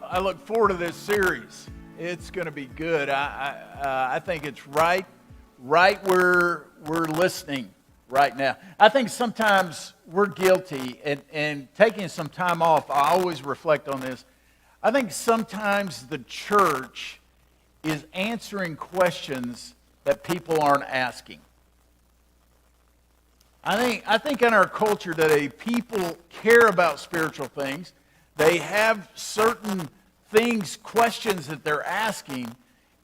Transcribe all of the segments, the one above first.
I look forward to this series. It's going to be good. I think it's right where we're listening right now. I think sometimes we're guilty, and taking some time off, I always reflect on this. I think sometimes the church is answering questions that people aren't asking. I think in our culture today, people care about spiritual things. They have certain things, questions that they're asking.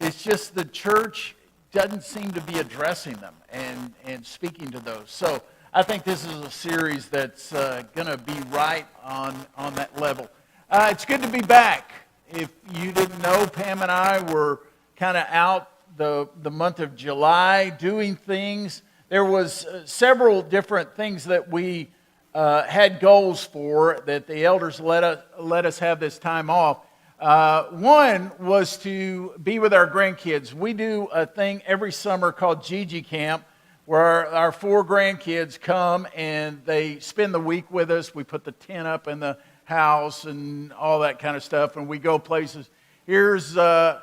It's just the church doesn't seem to be addressing them and speaking to those. So I think this is a series that's going to be right on that level. It's good to be back. If you didn't know, Pam and I were kind of out the month of July doing things. There was several different things that we had goals for that the elders let us have this time off. One was to be with our grandkids. We do a thing every summer called Gigi Camp, where our 4 grandkids come and they spend the week with us. We put the tent up in the house and all that kind of stuff, and we go places. Here's, I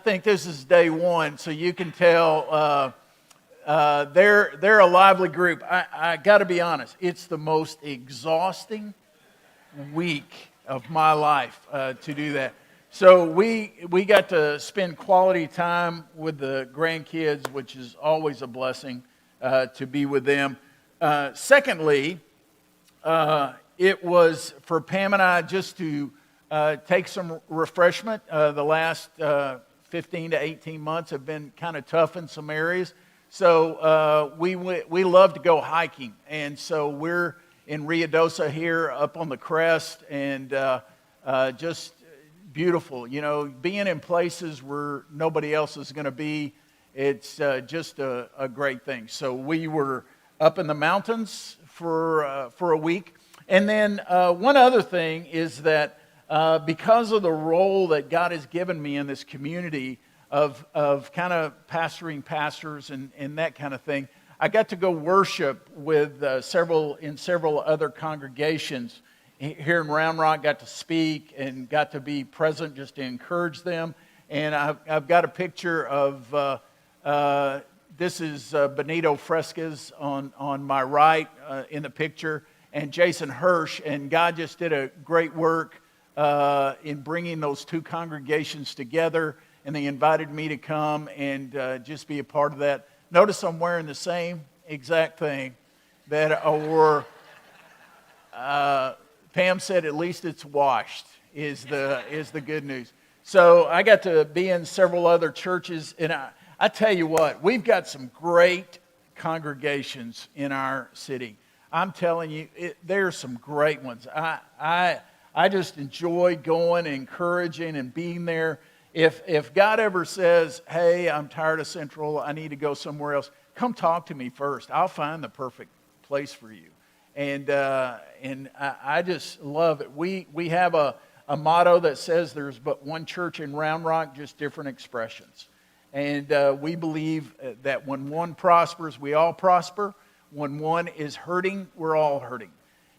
think this is day 1, so you can tell they're a lively group. I got to be honest, it's the most exhausting week of my life to do that. So we got to spend quality time with the grandkids, which is always a blessing to be with them. Secondly, it was for Pam and I just to take some refreshment. The last 15 to 18 months have been kind of tough in some areas. So we love to go hiking, and so we're in Ruidoso here up on the crest, and just beautiful. You know, being in places where nobody else is going to be, it's just a great thing. So we were up in the mountains for a week. And then one other thing is that because of the role that God has given me in this community of kind of pastoring pastors and that kind of thing, I got to go worship with several other congregations here in Round Rock. Got to speak and got to be present just to encourage them. And I've got a picture of this is Benito Fresquez on my right in the picture, and Jason Hirsch. And God just did a great work in bringing those 2 congregations together. And they invited me to come and just be a part of that. Notice I'm wearing the same exact thing that I wore. Pam said at least it's washed is the good news. So I got to be in several other churches, and I tell you what, we've got some great congregations in our city. I'm telling you, there are some great ones. I just enjoy going and encouraging and being there. If God ever says, hey, I'm tired of Central, I need to go somewhere else, come talk to me first. I'll find the perfect place for you. And I just love it. We have a motto that says there's but one church in Round Rock, just different expressions. And we believe that when one prospers, we all prosper. When one is hurting, we're all hurting.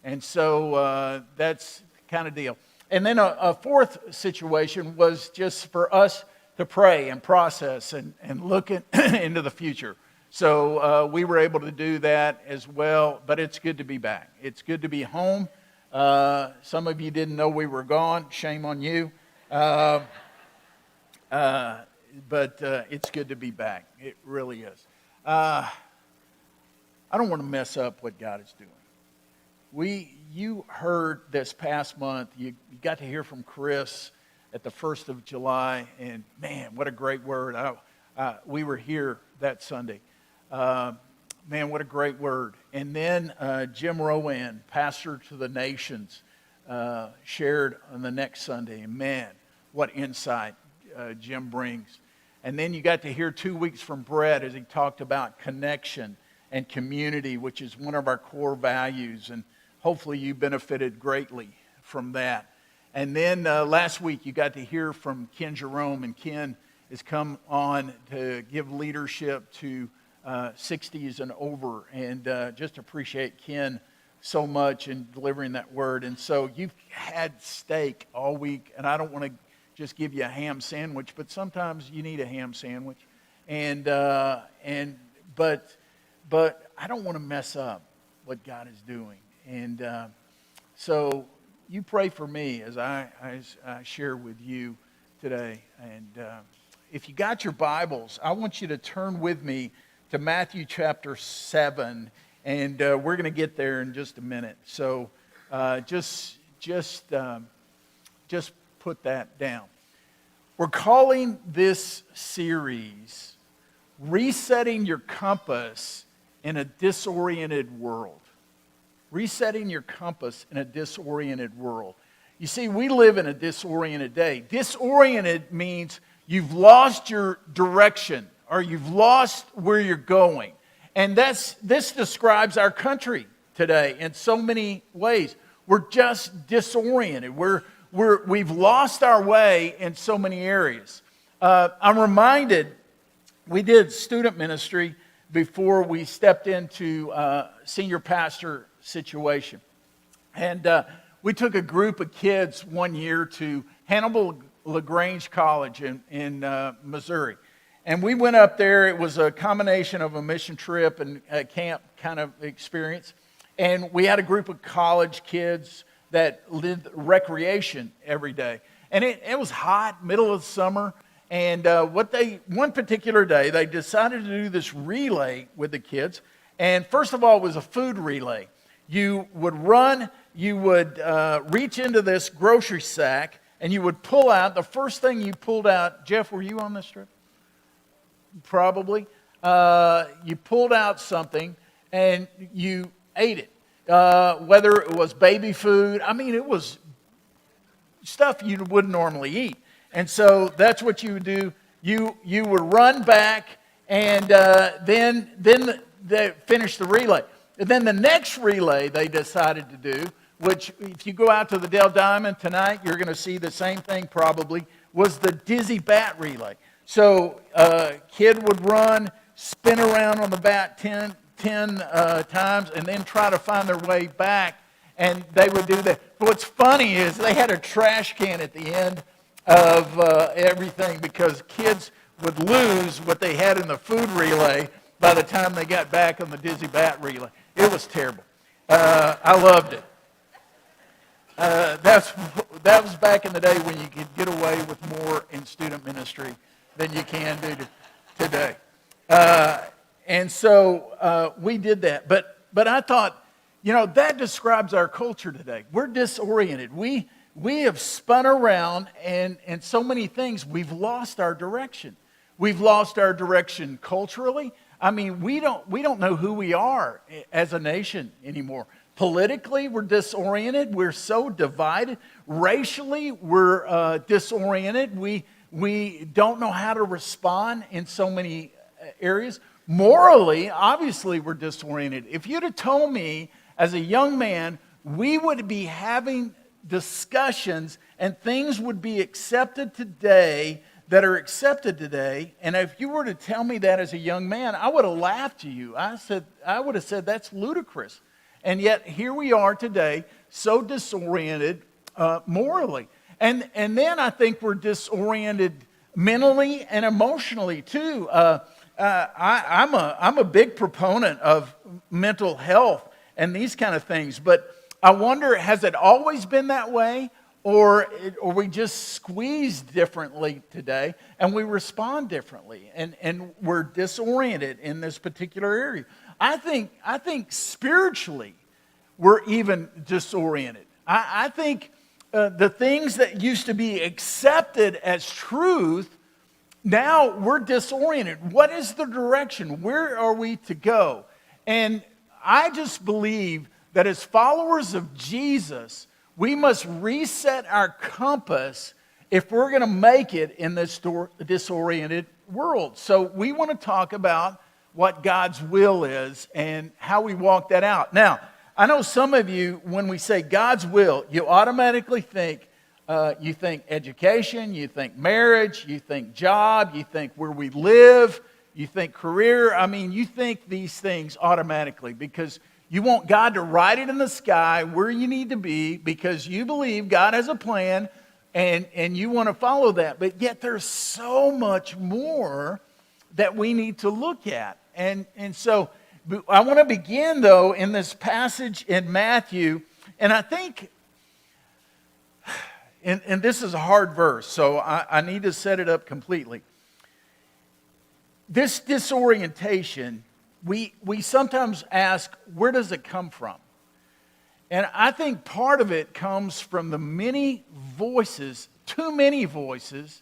And so that's the kind of deal. And then a fourth situation was just for us to pray and process and look into the future. So we were able to do that as well, but it's good to be back. It's good to be home. Some of you didn't know we were gone. Shame on you. But it's good to be back. It really is. I don't want to mess up what God is doing. You heard this past month, you got to hear from Chris at the 1st of July, and man, what a great word. We were here that Sunday. Man, what a great word. And then Jim Rowan, pastor to the nations, shared on the next Sunday. And man, what insight Jim brings. And then you got to hear 2 weeks from Brett as he talked about connection and community, which is one of our core values. And hopefully you benefited greatly from that. And then last week you got to hear from Ken Jerome, and Ken has come on to give leadership to 60s and over. And just appreciate Ken so much in delivering that word. And so you've had steak all week, and I don't want to just give you a ham sandwich, but sometimes you need a ham sandwich. But I don't want to mess up what God is doing. And so you pray for me as I share with you today. And if you got your Bibles, I want you to turn with me to Matthew chapter 7. And we're going to get there in just a minute. So just put that down. We're calling this series Resetting Your Compass in a Disoriented World. Resetting your compass in a disoriented world. You see, we live in a disoriented day. Disoriented means you've lost your direction or you've lost where you're going. And this describes our country today in so many ways. We're just disoriented. We've lost our way in so many areas. I'm reminded, we did student ministry before we stepped into senior pastor situation. And we took a group of kids one year to Hannibal LaGrange College in Missouri. And we went up there. It was a combination of a mission trip and a camp kind of experience. And we had a group of college kids that lived recreation every day. And it was hot, middle of the summer. And one particular day, they decided to do this relay with the kids. And first of all, it was a food relay. You would run, you would reach into this grocery sack, and you would pull out, the first thing you pulled out, Jeff, were you on this trip? Probably. You pulled out something, and you ate it. Whether it was baby food, I mean, it was stuff you wouldn't normally eat. And so that's what you would do. You would run back, and then they finished the relay. And then the next relay they decided to do, which if you go out to the Dell Diamond tonight, you're going to see the same thing probably, was the dizzy bat relay. So a kid would run, spin around on the bat 10 times, and then try to find their way back, and they would do that. But what's funny is they had a trash can at the end of everything because kids would lose what they had in the food relay by the time they got back on the dizzy bat relay. It was terrible. I loved it. That was back in the day when you could get away with more in student ministry than you can do today. And so we did that. But I thought, that describes our culture today. We're disoriented. We have spun around, and so many things, we've lost our direction. We've lost our direction culturally. I mean, we don't know who we are as a nation anymore. Politically, we're disoriented. We're so divided. Racially, we're disoriented. We don't know how to respond in so many areas. Morally, obviously, we're disoriented. If you'd have told me as a young man, we would be having discussions and things would be accepted today that are accepted today, and if you were to tell me that as a young man, I would have laughed at you. I would have said, that's ludicrous. And yet, here we are today, so disoriented morally. And then I think we're disoriented mentally and emotionally too. I'm a big proponent of mental health and these kind of things, but I wonder, has it always been that way, or we just squeezed differently today and we respond differently, and we're disoriented in this particular area? I think spiritually we're even disoriented. I think the things that used to be accepted as truth, now we're disoriented. What is the direction? Where are we to go? And I just believe that as followers of Jesus, we must reset our compass if we're going to make it in this disoriented world. So we want to talk about what God's will is and how we walk that out. Now, I know some of you, when we say God's will, you automatically think, education, you think marriage, you think job, you think where we live, you think career. I mean, you think these things automatically because You want God to write it in the sky where you need to be because you believe God has a plan and you want to follow that. But yet there's so much more that we need to look at. And so I want to begin, though, in this passage in Matthew. And I think, and this is a hard verse, so I need to set it up completely. This disorientation, we sometimes ask, where does it come from? And I think part of it comes from the many voices, too many voices,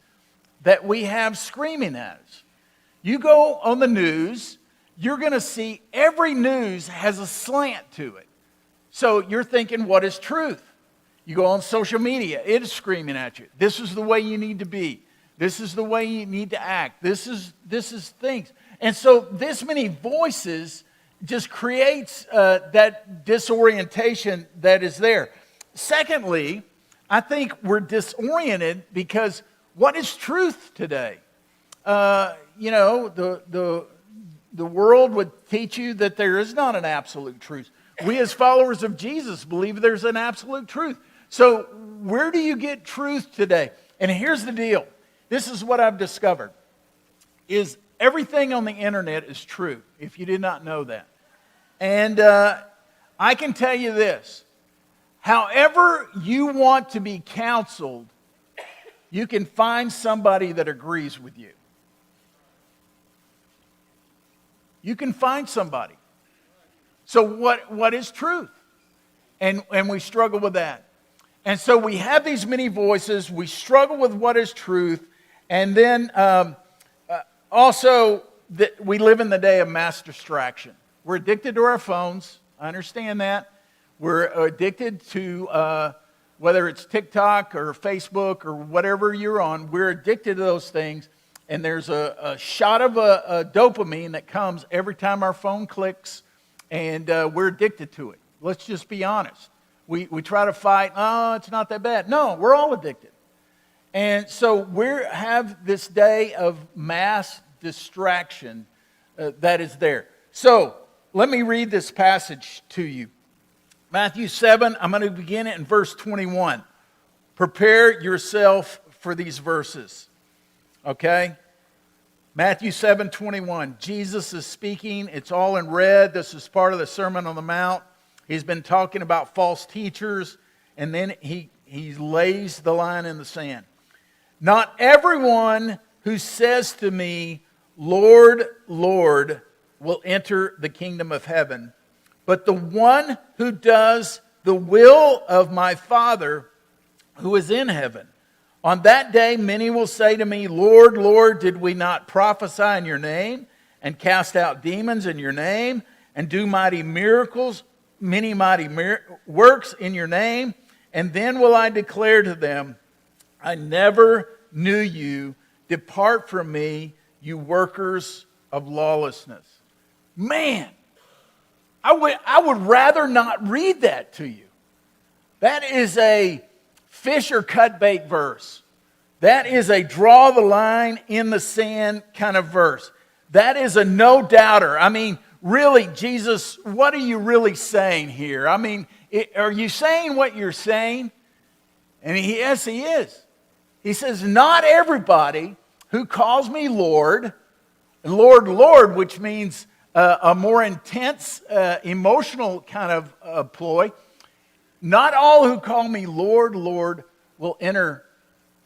that we have screaming at us. You go on the news, you're going to see every news has a slant to it. So you're thinking, what is truth? You go on social media, it is screaming at you. This is the way you need to be. This is the way you need to act. This is things. And so this many voices just creates that disorientation that is there. Secondly, I think we're disoriented because what is truth today? The world would teach you that there is not an absolute truth. We as followers of Jesus believe there's an absolute truth. So where do you get truth today? And here's the deal. This is what I've discovered, is everything on the internet is true, if you did not know that. And I can tell you this. However you want to be counseled, you can find somebody that agrees with you. You can find somebody. So what is truth? And we struggle with that. And so we have these many voices. We struggle with what is truth. And then also, we live in the day of mass distraction. We're addicted to our phones. I understand that. We're addicted to whether it's TikTok or Facebook or whatever you're on. We're addicted to those things. And there's a shot of a dopamine that comes every time our phone clicks. And we're addicted to it. Let's just be honest. We try to fight, oh, it's not that bad. No, we're all addicted. And so we have this day of mass distraction that is there. So let me read this passage to you. Matthew 7, I'm going to begin it in verse 21. Prepare yourself for these verses. Okay? Matthew 7:21. Jesus is speaking. It's all in red. This is part of the Sermon on the Mount. He's been talking about false teachers, and then he lays the line in the sand. Not everyone who says to me, Lord, Lord, will enter the kingdom of heaven, but the one who does the will of my Father who is in heaven. On that day, many will say to me, Lord, Lord, did we not prophesy in your name and cast out demons in your name and do mighty miracles, many mighty works in your name? And then will I declare to them, I never knew you. Depart from me, you workers of lawlessness. Man, I would rather not read that to you. That is a fish or cut bait verse. That is a draw the line in the sand kind of verse. That is a no doubter. I mean, really, Jesus, what are you really saying here? I mean, are you saying what you're saying? And yes, he is. He says, not everybody who calls me Lord, Lord, Lord, which means a more intense, emotional kind of ploy. Not all who call me Lord, Lord will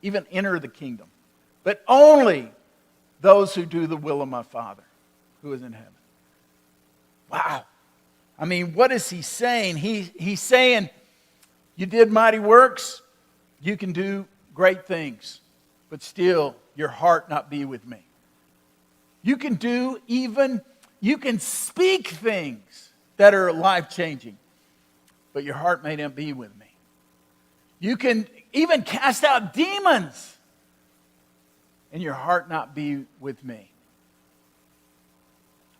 even enter the kingdom, but only those who do the will of my Father who is in heaven. Wow. I mean, what is he saying? He's saying, you did mighty works, you can do great things, but still your heart not be with me. You can speak things that are life-changing, but your heart may not be with me. You can even cast out demons, and your heart not be with me.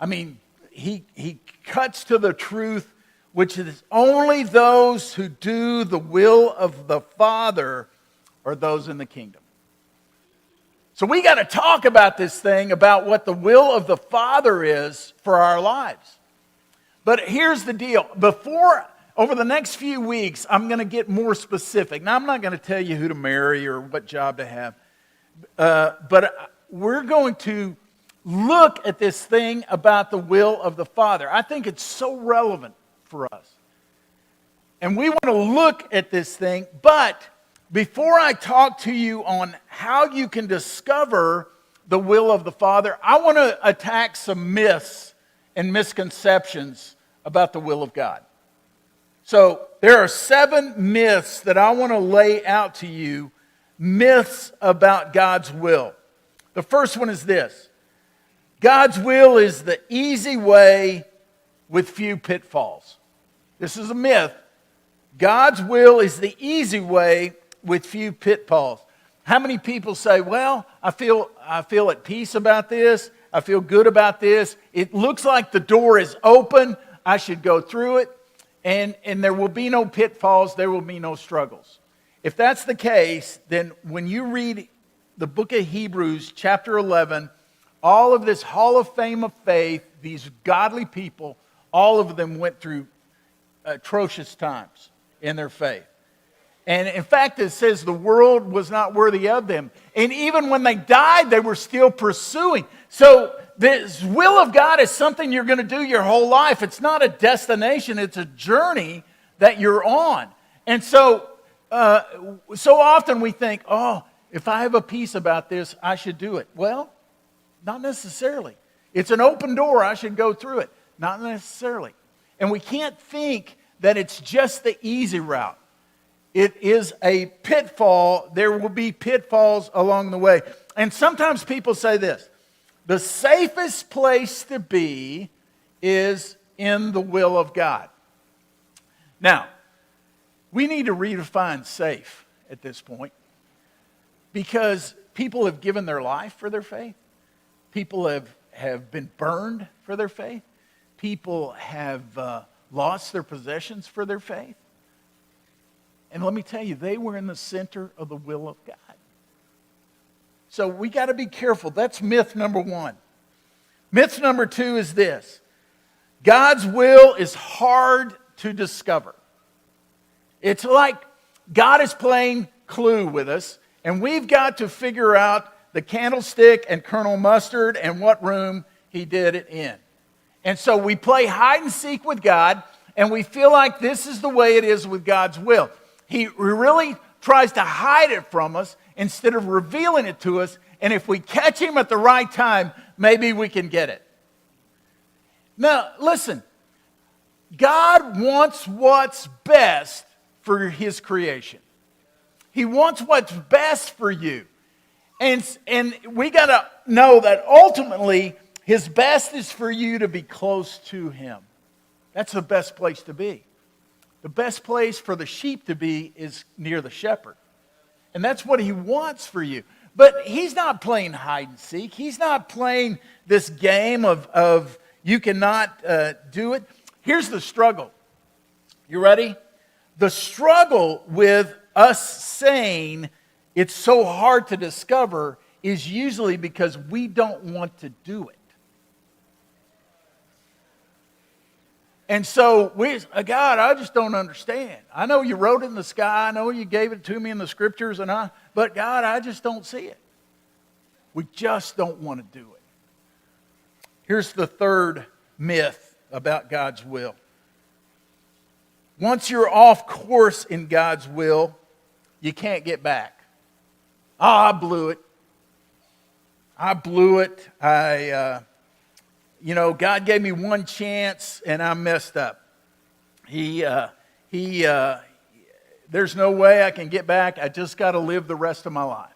I mean, he cuts to the truth, which is only those who do the will of the Father are those in the kingdom. So we got to talk about this thing, about what the will of the Father is for our lives. But here's the deal. Over the next few weeks, I'm going to get more specific. Now, I'm not going to tell you who to marry or what job to have. But we're going to look at this thing about the will of the Father. I think it's so relevant for us. And we want to look at this thing. But before I talk to you on how you can discover the will of the Father, I want to attack some myths and misconceptions about the will of God. So there are 7 myths that I want to lay out to you, myths about God's will. The first one is this: God's will is the easy way with few pitfalls. This is a myth. God's will is the easy way with few pitfalls. How many people say, well, I feel at peace about this. I feel good about this. It looks like the door is open. I should go through it. And there will be no pitfalls. There will be no struggles. If that's the case, then when you read the book of Hebrews, chapter 11, all of this hall of fame of faith, these godly people, all of them went through atrocious times in their faith. And in fact, it says the world was not worthy of them. And even when they died, they were still pursuing. So this will of God is something you're going to do your whole life. It's not a destination. It's a journey that you're on. And so often we think, oh, if I have a peace about this, I should do it. Well, not necessarily. It's an open door. I should go through it. Not necessarily. And we can't think that it's just the easy route. It is a pitfall. There will be pitfalls along the way. And sometimes people say this: the safest place to be is in the will of God. Now, we need to redefine safe at this point, because people have given their life for their faith. People have been burned for their faith. People have lost their possessions for their faith. And let me tell you, they were in the center of the will of God. So we got to be careful. That's myth number 1. Myth number 2 is this: God's will is hard to discover. It's like God is playing Clue with us, and we've got to figure out the candlestick and Colonel Mustard and what room he did it in. And so we play hide and seek with God, and we feel like this is the way it is with God's will. He really tries to hide it from us instead of revealing it to us. And if we catch him at the right time, maybe we can get it. Now, listen. God wants what's best for his creation. He wants what's best for you. And we got to know that ultimately his best is for you to be close to him. That's the best place to be. The best place for the sheep to be is near the shepherd. And that's what he wants for you. But he's not playing hide and seek. He's not playing this game of you cannot do it. Here's the struggle. You ready? The struggle with us saying it's so hard to discover is usually because we don't want to do it. And so, God, I just don't understand. I know you wrote it in the sky. I know you gave it to me in the scriptures, but God, I just don't see it. We just don't want to do it. Here's the third myth about God's will. Once you're off course in God's will, you can't get back. Oh, I blew it. God gave me one chance and I messed up. There's no way I can get back. I just got to live the rest of my life.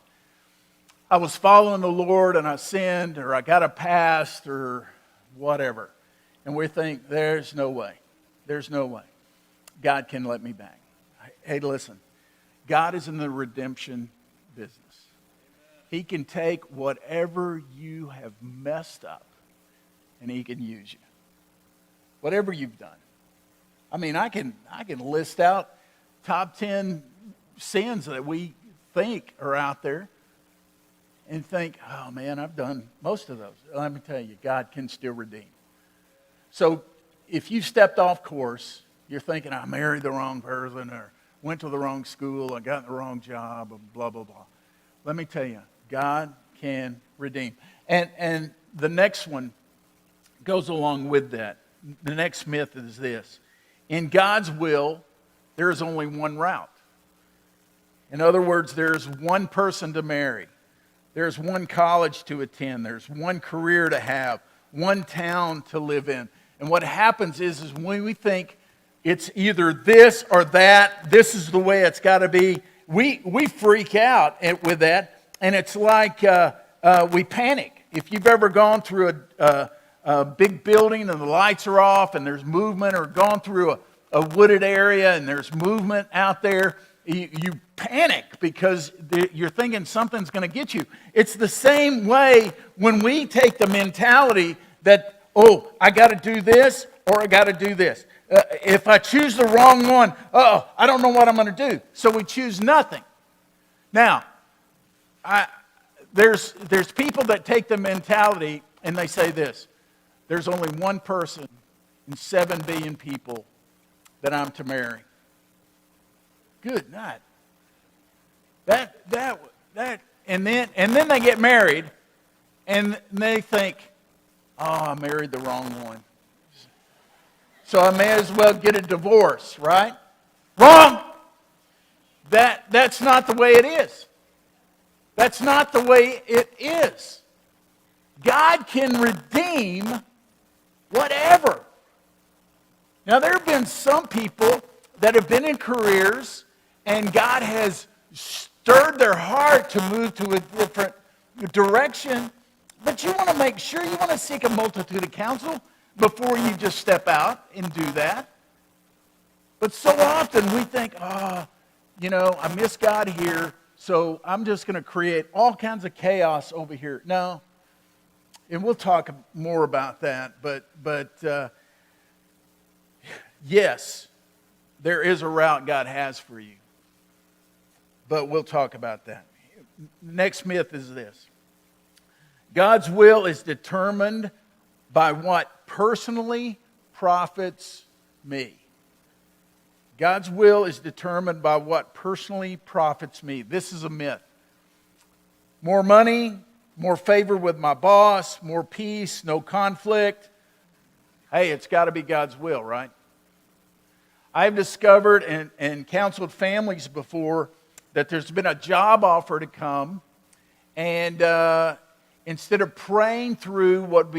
I was following the Lord and I sinned, or I got a past, or whatever. And we think, there's no way. There's no way God can let me back. Hey, listen. God is in the redemption business. He can take whatever you have messed up and he can use you. Whatever you've done. I mean, I can list out top 10 sins that we think are out there and think, oh man, I've done most of those. Let me tell you, God can still redeem. So if you stepped off course, you're thinking, I married the wrong person, or went to the wrong school, or got the wrong job, or blah, blah, blah. Let me tell you, God can redeem. And the next one goes along with that. The next myth is this. In God's will, there is only one route. In other words, there's one person to marry. There's one college to attend. There's one career to have. One town to live in. And what happens is when we think it's either this or that, this is the way it's got to be, we freak out with that. And it's like we panic. If you've ever gone through a big building and the lights are off and there's movement, or gone through a wooded area and there's movement out there, you panic because you're thinking something's going to get you. It's the same way when we take the mentality that, oh, I got to do this or I got to do this. If I choose the wrong one, I don't know what I'm going to do. So we choose nothing. Now, there's people that take the mentality and they say this: there's only one person in 7 billion people that I'm to marry. Good night. And then they get married, and they think, oh, I married the wrong one, so I may as well get a divorce, right? Wrong. That's not the way it is. That's not the way it is. God can redeem whatever. Now, there have been some people that have been in careers and God has stirred their heart to move to a different direction, but you want to make sure, you want to seek a multitude of counsel before you just step out and do that. But so often we think, I miss God here, so I'm just going to create all kinds of chaos over here. No, and we'll talk more about that, but yes, there is a route God has for you. But we'll talk about that. Next myth is this: God's will is determined by what personally profits me. God's will is determined by what personally profits me. This is a myth. More money, more favor with my boss, more peace, no conflict. Hey, it's got to be God's will, right? I've discovered and counseled families before that there's been a job offer to come, and instead of praying through what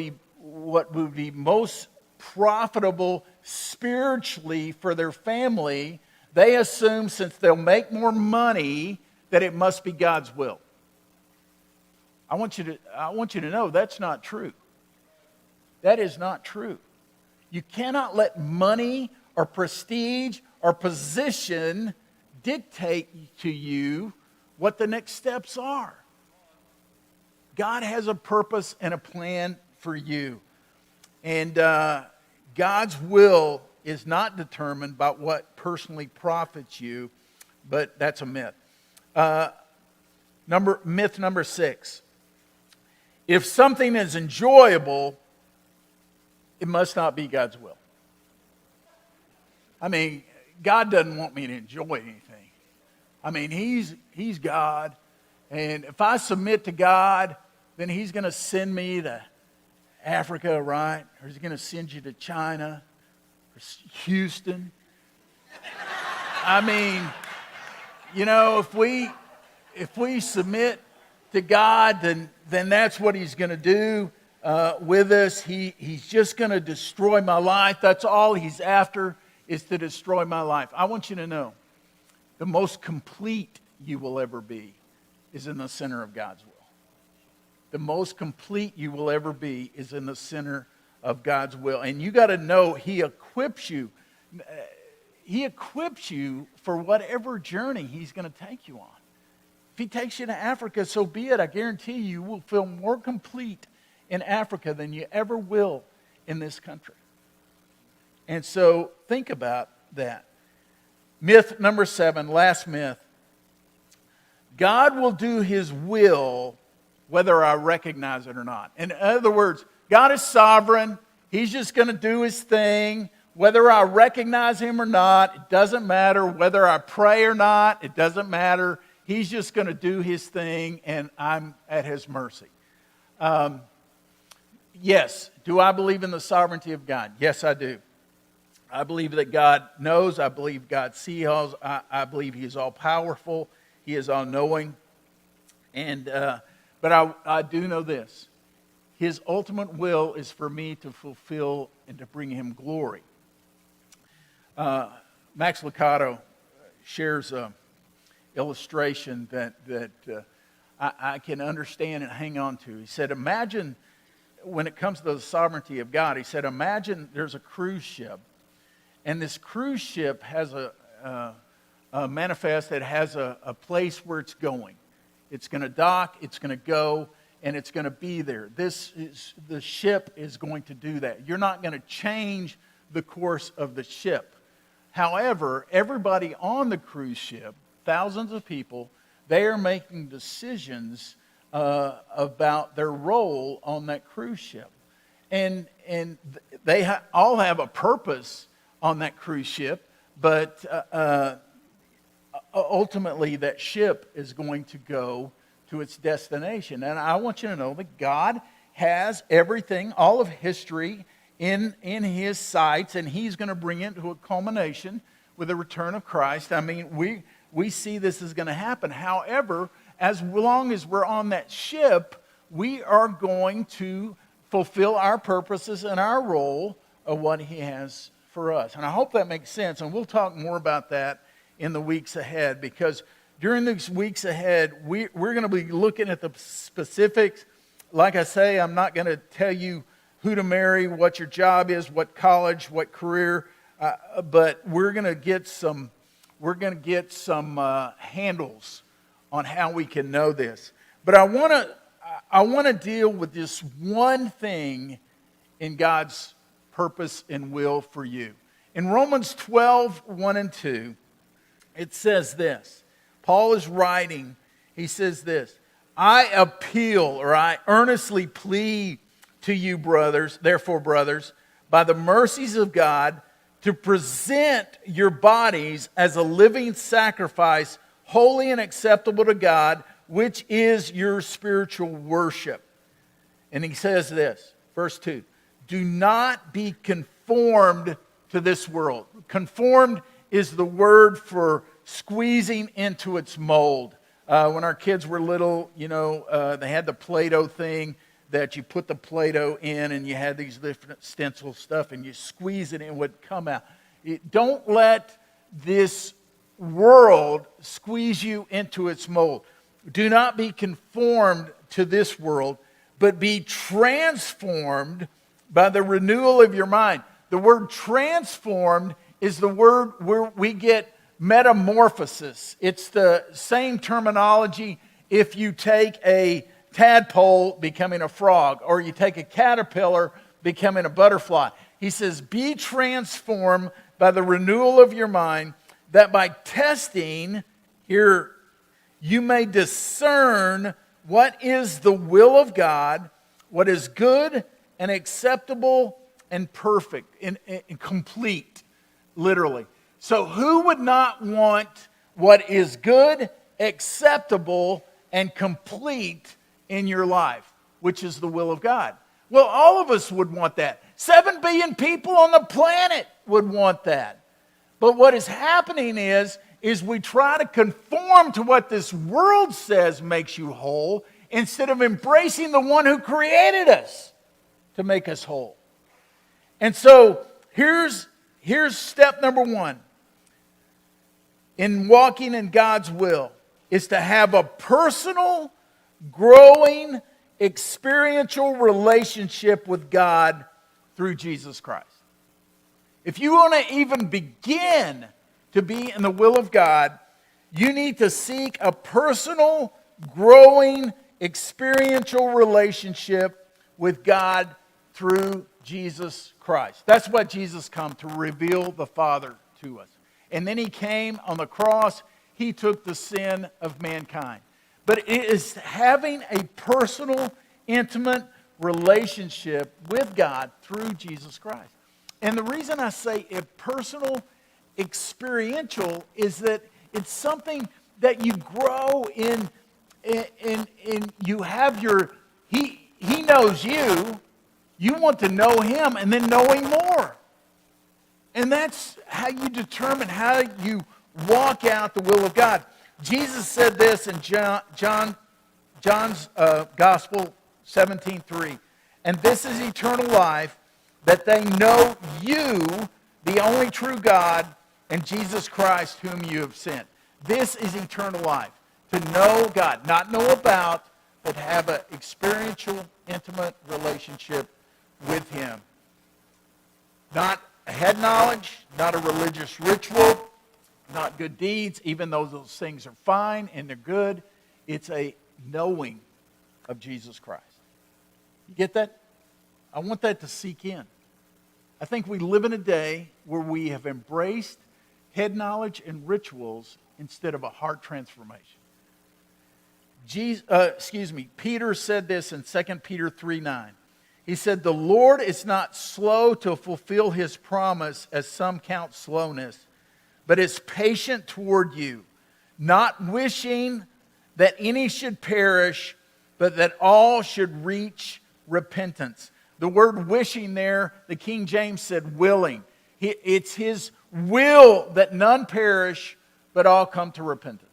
would be most profitable spiritually for their family, they assume since they'll make more money that it must be God's will. I want you to know that's not true. That is not true. You cannot let money or prestige or position dictate to you what the next steps are. God has a purpose and a plan for you. And God's will is not determined by what personally profits you, but that's a myth. Myth number 6. If something is enjoyable, it must not be God's will. I mean, God doesn't want me to enjoy anything. I mean, He's God, and if I submit to God, then He's going to send me to Africa, right? Or He's going to send you to China, or Houston. I mean, if we submit to God, then that's what He's going to do with us. He's just going to destroy my life. That's all He's after, is to destroy my life. I want you to know, the most complete you will ever be is in the center of God's will. The most complete you will ever be is in the center of God's will. And you got to know He equips you. He equips you for whatever journey He's going to take you on. If He takes you to Africa, so be it. I guarantee you will feel more complete in Africa than you ever will in this country. And so think about that. Myth number 7, last myth. God will do His will whether I recognize it or not. In other words, God is sovereign. He's just going to do his thing. Whether I recognize him or not, it doesn't matter. Whether I pray or not, it doesn't matter. He's just going to do his thing, and I'm at his mercy. Yes, do I believe in the sovereignty of God? Yes, I do. I believe that God knows. I believe God sees. I believe he is all-powerful. He is all-knowing. But I do know this. His ultimate will is for me to fulfill and to bring him glory. Max Lucado shares an illustration that I can understand and hang on to. He said, imagine, when it comes to the sovereignty of God, he said, imagine there's a cruise ship, and this cruise ship has a manifest that has a place where it's going. It's going to dock, it's going to go, and it's going to be there. The ship is going to do that. You're not going to change the course of the ship. However, everybody on the cruise ship, thousands of people, they are making decisions about their role on that cruise ship. And they all have a purpose on that cruise ship, but ultimately that ship is going to go to its destination. And I want you to know that God has everything, all of history in his sights, and he's going to bring it to a culmination with the return of Christ. I mean, we see this is going to happen. However, as long as we're on that ship, we are going to fulfill our purposes and our role of what he has for us. And I hope that makes sense. And we'll talk more about that in the weeks ahead, because during these weeks ahead, we're going to be looking at the specifics. Like I say, I'm not going to tell you who to marry, what your job is, what college, what career, but we're going to get some handles on how we can know this. But I want to deal with this one thing in God's purpose and will for you. In Romans 12, 1 and 2, it says this. Paul is writing, he says this, I appeal, or I earnestly plead to you, brothers, therefore, brothers, by the mercies of God, to present your bodies as a living sacrifice, holy and acceptable to God, which is your spiritual worship. And he says this, verse 2, do not be conformed to this world. Conformed is the word for squeezing into its mold. When our kids were little, they had the Play-Doh thing that you put the Play-Doh in, and you had these different stencil stuff, and you squeeze it and it would come out. Don't let this world squeeze you into its mold. Do not be conformed to this world, but be transformed by the renewal of your mind. The word transformed is the word where we get metamorphosis. It's the same terminology if you take a tadpole becoming a frog, or you take a caterpillar becoming a butterfly. He says, be transformed by the renewal of your mind, that by testing, here, you may discern what is the will of God, what is good and acceptable and perfect and complete, literally. So who would not want what is good, acceptable, and complete in your life, which is the will of God? Well, all of us would want that. 7 billion people on the planet would want that. But what is happening is we try to conform to what this world says makes you whole, instead of embracing the one who created us to make us whole. And so here's step number 1 in walking in God's will, is to have a personal, growing, experiential relationship with God through Jesus Christ. If you want to even begin to be in the will of God, you need to seek a personal, growing, experiential relationship with God through Jesus Christ. That's what Jesus came to reveal the Father to us. And then he came on the cross. He took the sin of mankind. But it is having a personal, intimate relationship with God through Jesus Christ. And the reason I say a personal experiential is that it's something that you grow in you have your, he knows you want to know him and then know him more. And that's how you determine how you walk out the will of God. Jesus said this in John's Gospel 17:3. And this is eternal life, that they know you, the only true God, and Jesus Christ whom you have sent. This is eternal life. To know God, not know about, but have an experiential, intimate relationship with him. Not a head knowledge, not a religious ritual, not good deeds, even though those things are fine and they're good. It's a knowing of Jesus Christ. You get that? I want that to sink in. I think we live in a day where we have embraced head knowledge and rituals instead of a heart transformation. Peter said this in 2 Peter 3:9. He said, the Lord is not slow to fulfill his promise, as some count slowness, but is patient toward you, not wishing that any should perish, but that all should reach repentance. The word wishing there, the King James said willing. It's his will that none perish, but all come to repentance.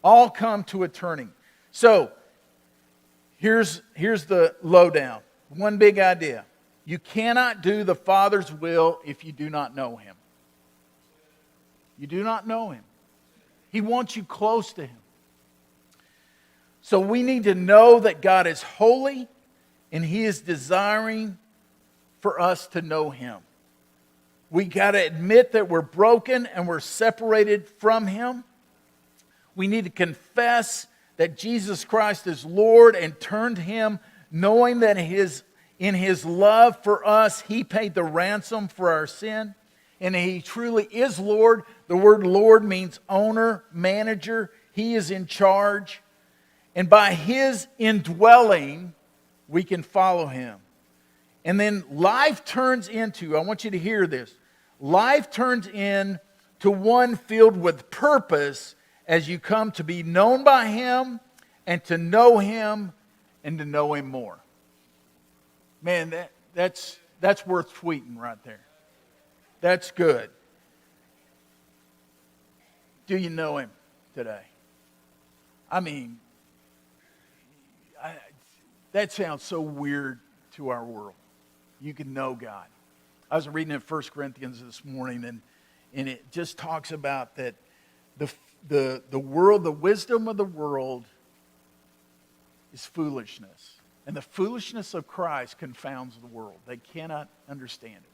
All come to a turning. So, here's the lowdown. One big idea. You cannot do the Father's will if you do not know him. You do not know him. He wants you close to him. So we need to know that God is holy and he is desiring for us to know him. We got to admit that we're broken and we're separated from him. We need to confess that Jesus Christ is Lord and turn to him, knowing that in his love for us, he paid the ransom for our sin. And he truly is Lord. The word Lord means owner, manager. He is in charge. And by his indwelling, we can follow him. And then life turns into, I want you to hear this, life turns into one filled with purpose as you come to be known by him and to know him and to know him more. Man, that's worth tweeting right there. That's good. Do you know him today? I mean, that sounds so weird to our world. You can know God. I was reading in 1 Corinthians this morning, and it just talks about that the world, the wisdom of the world is foolishness. And the foolishness of Christ confounds the world. They cannot understand it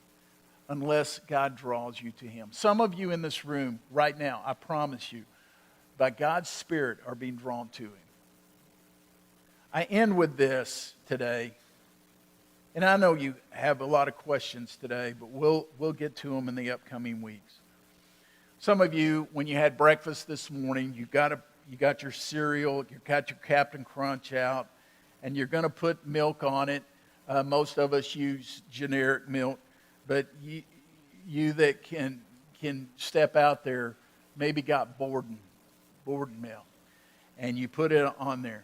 unless God draws you to him. Some of you in this room right now, I promise you, by God's Spirit are being drawn to him. I end with this today. And I know you have a lot of questions today, but we'll get to them in the upcoming weeks. Some of you, when you had breakfast this morning, you got your cereal, you got your Captain Crunch out, and you're going to put milk on it. Most of us use generic milk, but you that can step out there maybe got Borden milk, and you put it on there.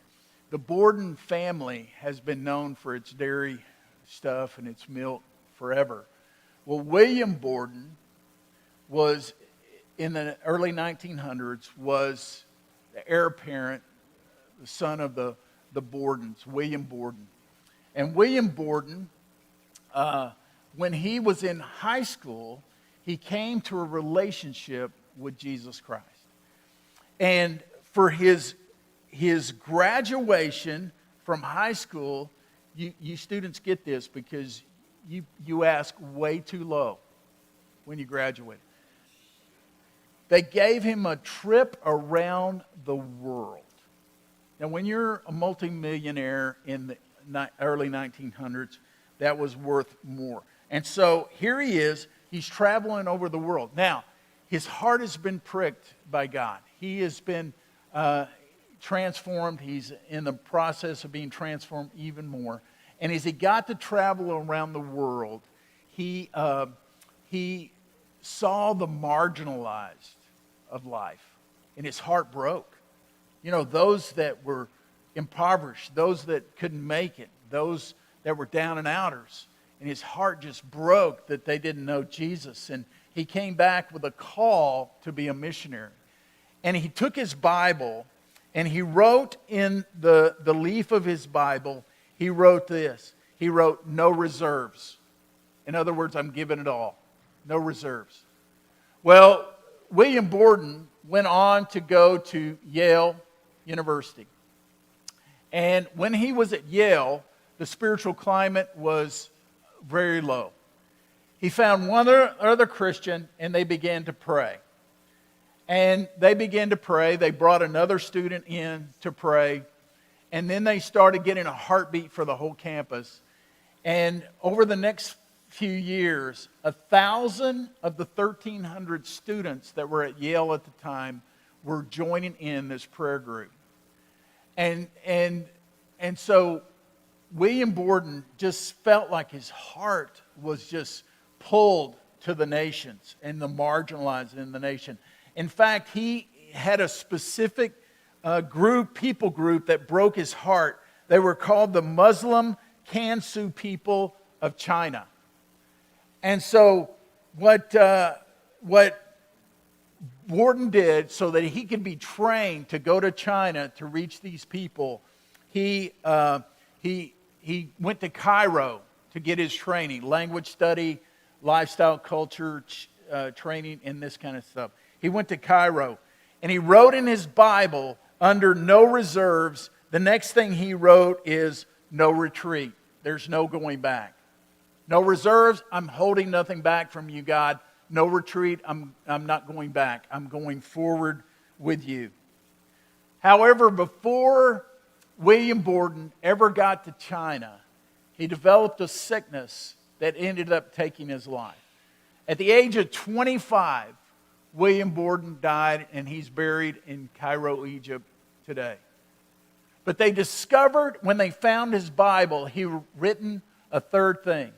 The Borden family has been known for its dairy stuff and its milk forever. Well, William Borden was, in the early 1900s, was the heir apparent, the son of the Bordens, William Borden. And William Borden, when he was in high school, he came to a relationship with Jesus Christ. And for his graduation from high school, you students get this because you ask way too low when you graduate. They gave him a trip around the world. Now, when you're a multimillionaire in the early 1900s, that was worth more. And so here he is. He's traveling over the world. Now, his heart has been pricked by God. He has been transformed. He's in the process of being transformed even more. And as he got to travel around the world, he saw the marginalized of life, and his heart broke. You know, those that were impoverished, those that couldn't make it, those that were down and outers. And his heart just broke that they didn't know Jesus. And he came back with a call to be a missionary. And he took his Bible and he wrote in the leaf of his Bible, he wrote this. He wrote, "No reserves." In other words, I'm giving it all. No reserves. Well, William Borden went on to go to Yale University. And when he was at Yale, the spiritual climate was very low. He found one other Christian, and they began to pray. And they began to pray. They brought another student in to pray. And then they started getting a heartbeat for the whole campus. And over the next few years, 1,000 of the 1,300 students that were at Yale at the time were joining in this prayer group. And so William Borden just felt like his heart was just pulled to the nations and the marginalized in the nation. In fact, he had a specific people group that broke his heart. They were called the Muslim Kansu people of China. And so what Borden did so that he could be trained to go to China to reach these people, he went to Cairo to get his training, language study, lifestyle culture training, and this kind of stuff. He went to Cairo, and he wrote in his Bible under no reserves, the next thing he wrote is no retreat. There's no going back. No reserves, I'm holding nothing back from you, God. No retreat, I'm not going back. I'm going forward with you. However, before William Borden ever got to China, he developed a sickness that ended up taking his life. At the age of 25, William Borden died, and he's buried in Cairo, Egypt today. But they discovered when they found his Bible, he had written a third thing.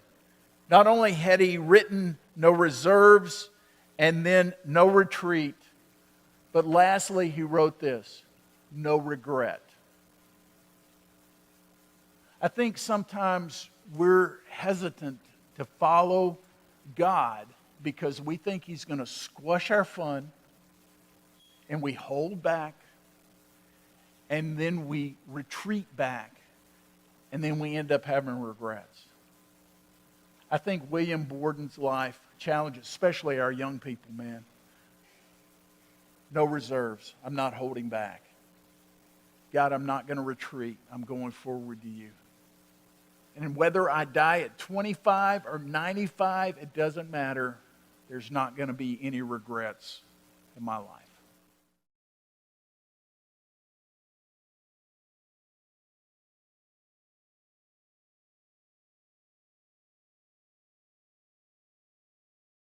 Not only had he written no reserves and then no retreat, but lastly he wrote this, no regret. I think sometimes we're hesitant to follow God because we think He's going to squash our fun, and we hold back, and then we retreat back, and then we end up having regrets. I think William Borden's life challenges, especially our young people, man. No reserves. I'm not holding back. God, I'm not going to retreat. I'm going forward to you. And whether I die at 25 or 95, it doesn't matter. There's not going to be any regrets in my life.